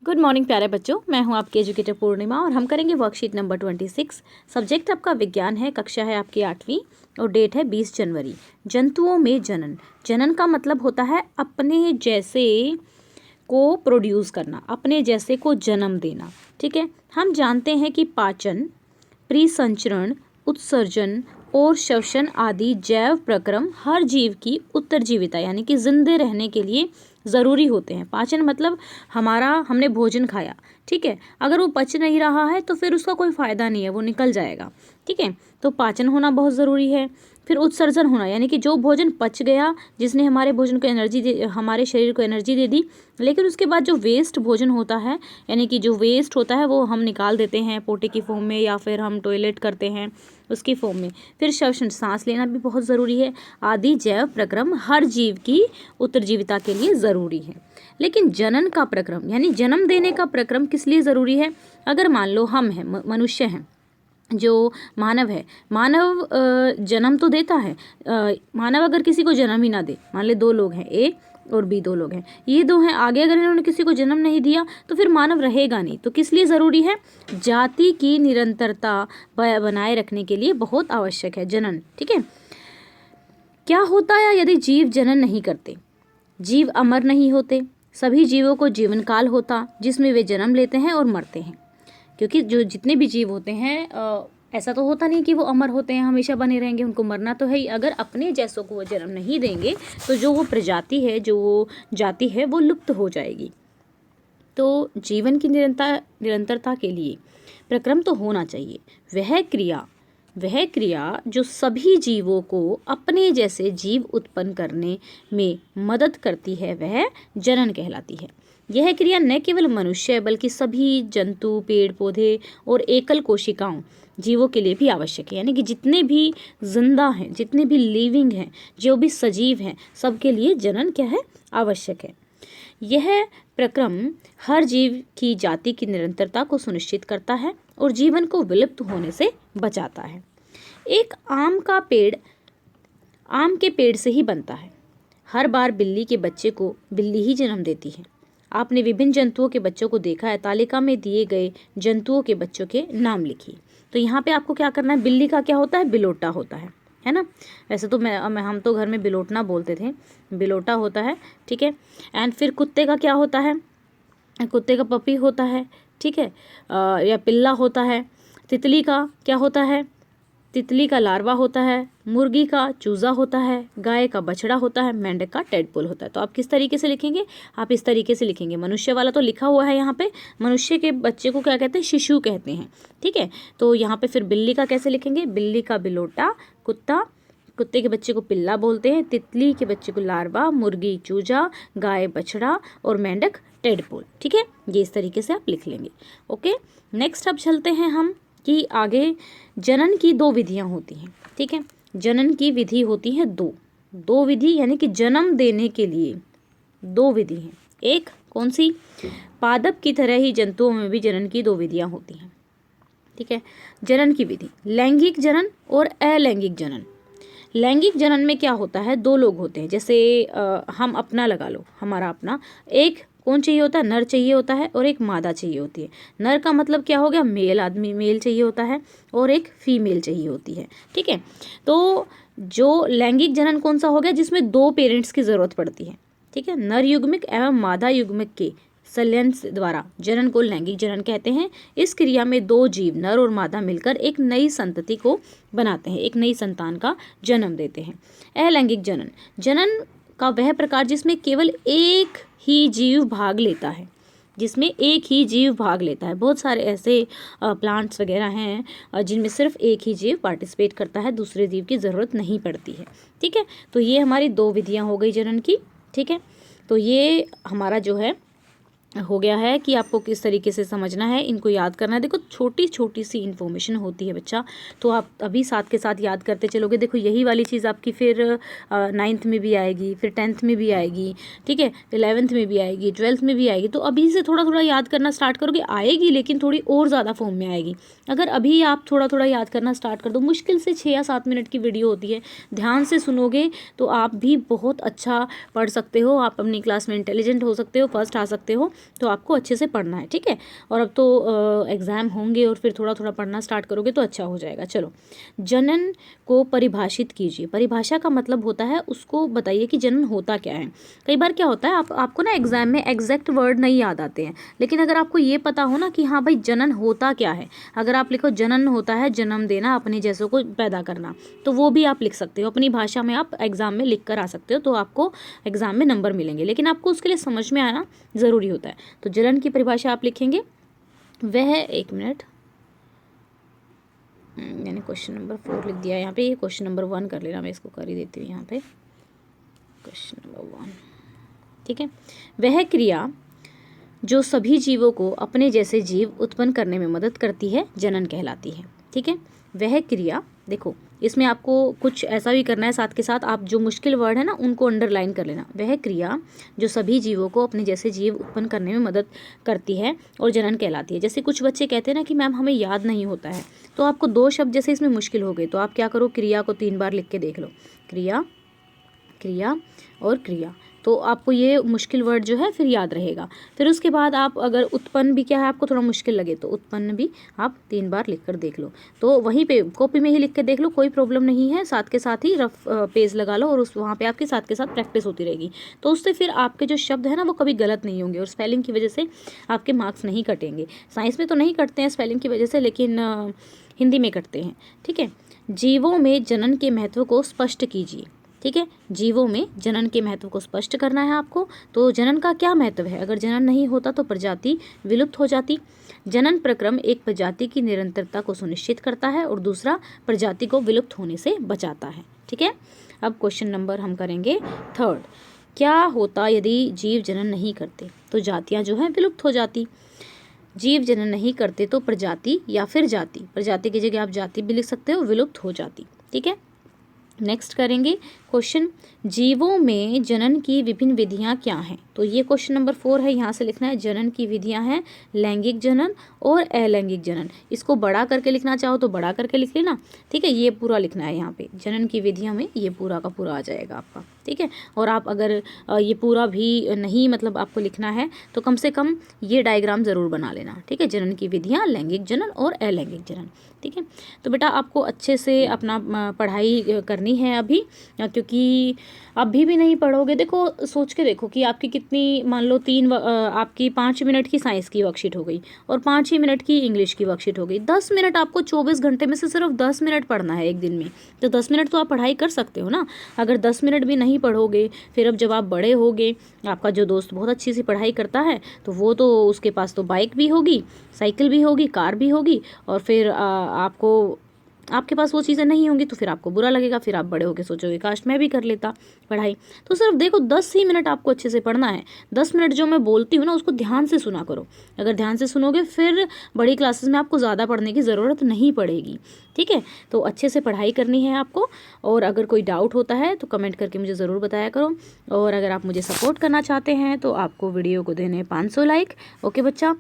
Good morning प्यारे बच्चों, मैं हूं आपकी एजुकेटर पूर्णिमा और हम करेंगे वर्कशीट नंबर 26। सब्जेक्ट आपका विज्ञान है, कक्षा है आपकी 8वीं और डेट है 20 जनवरी। जंतुओं में जनन। जनन का मतलब होता है अपने जैसे को प्रोड्यूस करना, अपने जैसे को जन्म देना। ठीक है, हम जानते हैं कि पाचन, प्रीसंचरण, उत्सर्जन और श्वसन आदि जैव प्रक्रम हर जीव की उत्तरजीविता यानी कि जिंदे रहने के लिए ज़रूरी होते हैं। पाचन मतलब हमने भोजन खाया, ठीक है, अगर वो पच नहीं रहा है तो फिर उसका कोई फ़ायदा नहीं है, वो निकल जाएगा। ठीक है, तो पाचन होना बहुत ज़रूरी है। फिर उत्सर्जन होना यानी कि जो भोजन पच गया, जिसने हमारे भोजन को हमारे शरीर को एनर्जी दे दी, लेकिन उसके बाद जो वेस्ट भोजन होता है यानी कि जो वेस्ट होता है वो हम निकाल देते हैं पोटे की फॉर्म में या फिर हम टॉयलेट करते हैं उसकी फॉर्म में। फिर श्वसन, सांस लेना भी बहुत ज़रूरी है। आदि जैव प्रक्रम हर जीव की उत्तरजीविता के लिए ज़रूरी है। लेकिन जनन का प्रक्रम यानी जन्म देने का प्रक्रम किस लिए ज़रूरी है? अगर मान लो हम हैं, मनुष्य हैं, जो मानव है, मानव जन्म तो देता है। मानव अगर किसी को जन्म ही ना दे, मान ले दो लोग हैं, ए और बी, दो लोग हैं, ये दो हैं, आगे अगर इन्होंने किसी को जन्म नहीं दिया तो फिर मानव रहेगा नहीं। तो किस लिए ज़रूरी है? जाति की निरंतरता बनाए रखने के लिए बहुत आवश्यक है जनन। ठीक है, क्या होता है यदि जीव जनन नहीं करते? जीव अमर नहीं होते। सभी जीवों को जीवन काल होता जिसमें वे जन्म लेते हैं और मरते हैं, क्योंकि जो जितने भी जीव होते हैं ऐसा तो होता नहीं कि वो अमर होते हैं, हमेशा बने रहेंगे, उनको मरना तो है ही। अगर अपने जैसों को वो जन्म नहीं देंगे तो जो वो प्रजाति है, जो वो जाति है, वो लुप्त हो जाएगी। तो जीवन की निरंतरता के लिए प्रक्रम तो होना चाहिए। वह क्रिया जो सभी जीवों को अपने जैसे जीव उत्पन्न करने में मदद करती है वह जनन कहलाती है। यह क्रिया न केवल मनुष्य बल्कि सभी जंतु, पेड़ पौधे और एकल कोशिकाओं जीवों के लिए भी आवश्यक है। यानी कि जितने भी जिंदा हैं, जितने भी लिविंग हैं, जो भी सजीव हैं, सबके लिए जनन क्या है? आवश्यक है। यह प्रक्रम हर जीव की जाति की निरंतरता को सुनिश्चित करता है और जीवन को विलुप्त होने से बचाता है। एक आम का पेड़ आम के पेड़ से ही बनता है। हर बार बिल्ली के बच्चे को बिल्ली ही जन्म देती है। आपने विभिन्न जंतुओं के बच्चों को देखा है। तालिका में दिए गए जंतुओं के बच्चों के नाम लिखिए। तो यहाँ पे आपको क्या करना है? बिल्ली का क्या होता है? बिलोटा होता है ना। वैसे तो हम तो घर में बिलोटना बोलते थे, बिलोटा होता है। ठीक है, एंड फिर कुत्ते का क्या होता है? कुत्ते का पपी होता है, ठीक है, या पिल्ला होता है। तितली का क्या होता है? तितली का लार्वा होता है। मुर्गी का चूजा होता है। गाय का बछड़ा होता है। मेंढक का टेडपोल होता है। तो आप किस तरीके से लिखेंगे? आप इस तरीके से लिखेंगे। मनुष्य वाला तो लिखा हुआ है यहाँ पे। मनुष्य के बच्चे को क्या कहते हैं? शिशु कहते हैं। ठीक है, तो यहाँ पे फिर बिल्ली का कैसे लिखेंगे? बिल्ली का बिलोटा, कुत्ते के बच्चे को पिल्ला बोलते हैं, तितली के बच्चे को लार्वा, मुर्गी चूजा, गाय बछड़ा और मेंढक टेडपोल। ठीक है, ये इस तरीके से आप लिख लेंगे। ओके, नेक्स्ट अब चलते हैं हम कि आगे जनन की दो विधियां होती हैं। ठीक है, जनन की विधि होती है दो विधि, यानी कि जन्म देने के लिए दो विधि हैं। एक कौन सी? पादप की तरह ही जंतुओं में भी जनन की दो विधियां होती हैं। ठीक है, जनन की विधि, लैंगिक जनन और अलैंगिक जनन। लैंगिक जनन में क्या होता है? दो लोग होते हैं। जैसे हम अपना लगा लो, हमारा अपना, एक कौन चाहिए होता है? नर चाहिए होता है और एक मादा चाहिए होती है। नर का मतलब क्या हो गया? मेल आदमी, मेल चाहिए होता है, और एक फीमेल चाहिए होती है। ठीक है, तो जो लैंगिक जनन कौन सा हो गया? जिसमें दो पेरेंट्स की जरूरत पड़ती है। ठीक है, नर युग्मिक एवं मादा युग्मिक के संलयन द्वारा जनन को लैंगिक जनन कहते हैं। इस क्रिया में दो जीव, नर और मादा, मिलकर एक नई संतति को बनाते हैं, एक नई संतान का जन्म देते हैं। अलैंगिक जनन, जनन का वह प्रकार जिसमें केवल एक ही जीव भाग लेता है, जिसमें एक ही जीव भाग लेता है। बहुत सारे ऐसे प्लांट्स वगैरह हैं जिनमें सिर्फ एक ही जीव पार्टिसिपेट करता है, दूसरे जीव की ज़रूरत नहीं पड़ती है। ठीक है, तो ये हमारी दो विधियाँ हो गई जनन की। ठीक है, तो ये हमारा जो है हो गया है कि आपको किस तरीके से समझना है, इनको याद करना है। देखो छोटी छोटी सी इन्फॉर्मेशन होती है बच्चा, तो आप अभी साथ के साथ याद करते चलोगे। देखो यही वाली चीज़ आपकी फिर 9th में भी आएगी, फिर 10th में भी आएगी, ठीक है, 11th में भी आएगी, 12th में भी आएगी। तो अभी से थोड़ा थोड़ा याद करना स्टार्ट करोगे, आएगी लेकिन थोड़ी और ज़्यादा फॉर्म में आएगी। अगर अभी आप थोड़ा थोड़ा याद करना स्टार्ट कर दो, मुश्किल से 6 या 7 मिनट की वीडियो होती है, ध्यान से सुनोगे तो आप भी बहुत अच्छा पढ़ सकते हो, आप अपनी क्लास में इंटेलिजेंट हो सकते हो, फर्स्ट आ सकते हो। तो आपको अच्छे से पढ़ना है, ठीक है। और अब तो एग्ज़ाम होंगे और फिर थोड़ा थोड़ा पढ़ना स्टार्ट करोगे तो अच्छा हो जाएगा। चलो, जनन को परिभाषित कीजिए। परिभाषा का मतलब होता है उसको बताइए कि जनन होता क्या है। कई बार क्या होता है आपको ना एग्जाम में एग्जैक्ट वर्ड नहीं याद आते हैं, लेकिन अगर आपको ये पता हो ना कि हाँ भाई जनन होता क्या है, अगर आप लिखो जनन होता है जन्म देना, अपने जैसों को पैदा करना, तो वो भी आप लिख सकते हो अपनी भाषा में, आप एग्जाम में लिख कर आ सकते हो, तो आपको एग्जाम में नंबर मिलेंगे। लेकिन आपको उसके लिए समझ में आना ज़रूरी होता है। तो जनन की परिभाषा आप लिखेंगे, वह, एक मिनट, मैंने क्वेश्चन नंबर 4 लिख दिया यहाँ पे, ये क्वेश्चन नंबर 1 कर लेना, मैं इसको कर ही देती हूँ यहाँ पे, क्वेश्चन नंबर 1, ठीक है। वह क्रिया जो सभी जीवों को अपने जैसे जीव उत्पन्न करने में मदद करती है जनन कहलाती है, ठीक है। वह क्रिया, देखो इसमें आपको कुछ ऐसा भी करना है, साथ के साथ आप जो मुश्किल वर्ड है ना उनको अंडरलाइन कर लेना। वह क्रिया जो सभी जीवों को अपने जैसे जीव उत्पन्न करने में मदद करती है और जनन कहलाती है। जैसे कुछ बच्चे कहते हैं ना कि मैम हमें याद नहीं होता है, तो आपको 2 शब्द जैसे इसमें मुश्किल हो गए, तो आप क्या करो, क्रिया को 3 बार लिख के देख लो, क्रिया, क्रिया और क्रिया, तो आपको ये मुश्किल वर्ड जो है फिर याद रहेगा। फिर उसके बाद आप अगर उत्पन्न भी क्या है आपको थोड़ा मुश्किल लगे तो उत्पन्न भी आप 3 बार लिख कर देख लो, तो वहीं पे कॉपी में ही लिख के देख लो, कोई प्रॉब्लम नहीं है। साथ के साथ ही रफ पेज लगा लो और उस वहाँ पे आपके साथ के साथ प्रैक्टिस होती रहेगी, तो उससे फिर आपके जो शब्द है ना वो कभी गलत नहीं होंगे और स्पेलिंग की वजह से आपके मार्क्स नहीं कटेंगे। साइंस में तो नहीं कटते हैं स्पेलिंग की वजह से, लेकिन हिंदी में कटते हैं, ठीक है। जीवों में जनन के महत्व को स्पष्ट कीजिए, ठीक है। जीवों में जनन के महत्व को स्पष्ट करना है आपको। तो जनन का क्या महत्व है, अगर जनन नहीं होता तो प्रजाति विलुप्त हो जाती। जनन प्रक्रम एक प्रजाति की निरंतरता को सुनिश्चित करता है और दूसरा प्रजाति को विलुप्त होने से बचाता है, ठीक है। अब क्वेश्चन नंबर हम करेंगे 3, क्या होता यदि जीव जनन नहीं करते, तो जातियाँ जो हैं विलुप्त हो जाती। जीव जनन नहीं करते तो प्रजाति या फिर जाति, प्रजाति की जगह आप जाति भी लिख सकते हो, विलुप्त हो जाती, ठीक है। नेक्स्ट करेंगे क्वेश्चन, जीवों में जनन की विभिन्न विधियां क्या हैं, तो ये क्वेश्चन नंबर 4 है, यहाँ से लिखना है जनन की विधियां हैं लैंगिक जनन और अलैंगिक जनन। इसको बड़ा करके लिखना चाहो तो बड़ा करके लिख लेना, ठीक है। ये पूरा लिखना है यहाँ पे, जनन की विधियां में ये पूरा का पूरा आ जाएगा आपका, ठीक है। और आप अगर ये पूरा भी नहीं मतलब आपको लिखना है तो कम से कम ये डायग्राम ज़रूर बना लेना, ठीक है। जनन की विधियाँ, लैंगिक जनन और अलैंगिक जनन, ठीक है। तो बेटा आपको अच्छे से अपना पढ़ाई करनी है अभी, क्योंकि अभी भी नहीं पढ़ोगे, देखो सोच के देखो कि आपकी कितनी, मान लो आपकी 5 मिनट की साइंस की वर्कशीट हो गई और 5 ही मिनट की इंग्लिश की वर्कशीट हो गई। 10 मिनट आपको 24 घंटे में से सिर्फ 10 मिनट पढ़ना है एक दिन में, तो 10 मिनट तो आप पढ़ाई कर सकते हो ना। अगर 10 मिनट भी नहीं पढ़ोगे, फिर अब जब आप बड़े होगे, आपका जो दोस्त बहुत अच्छी सी पढ़ाई करता है तो वो तो उसके पास तो बाइक भी होगी, साइकिल भी होगी, कार भी होगी, और फिर आपके पास वो चीज़ें नहीं होंगी तो फिर आपको बुरा लगेगा, फिर आप बड़े होकर सोचोगे काश मैं भी कर लेता पढ़ाई। तो सिर्फ देखो 10 ही मिनट आपको अच्छे से पढ़ना है। 10 मिनट जो मैं बोलती हूँ ना उसको ध्यान से सुना करो, अगर ध्यान से सुनोगे फिर बड़ी क्लासेस में आपको ज़्यादा पढ़ने की ज़रूरत नहीं पड़ेगी, ठीक है। तो अच्छे से पढ़ाई करनी है आपको, और अगर कोई डाउट होता है तो कमेंट करके मुझे ज़रूर बताया करो। और अगर आप मुझे सपोर्ट करना चाहते हैं तो आपको वीडियो को देने 500 लाइक, ओके बच्चा।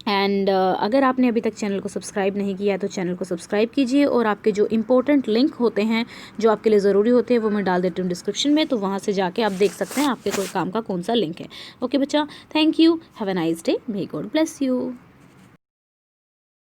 एंड अगर आपने अभी तक चैनल को सब्सक्राइब नहीं किया है तो चैनल को सब्सक्राइब कीजिए, और आपके जो इंपॉर्टेंट लिंक होते हैं जो आपके लिए ज़रूरी होते हैं वो मैं डाल देती हूँ डिस्क्रिप्शन में, तो वहाँ से जाके आप देख सकते हैं आपके कोई काम का कौन सा लिंक है। ओके बच्चा, thank you, have a nice day, may God bless you.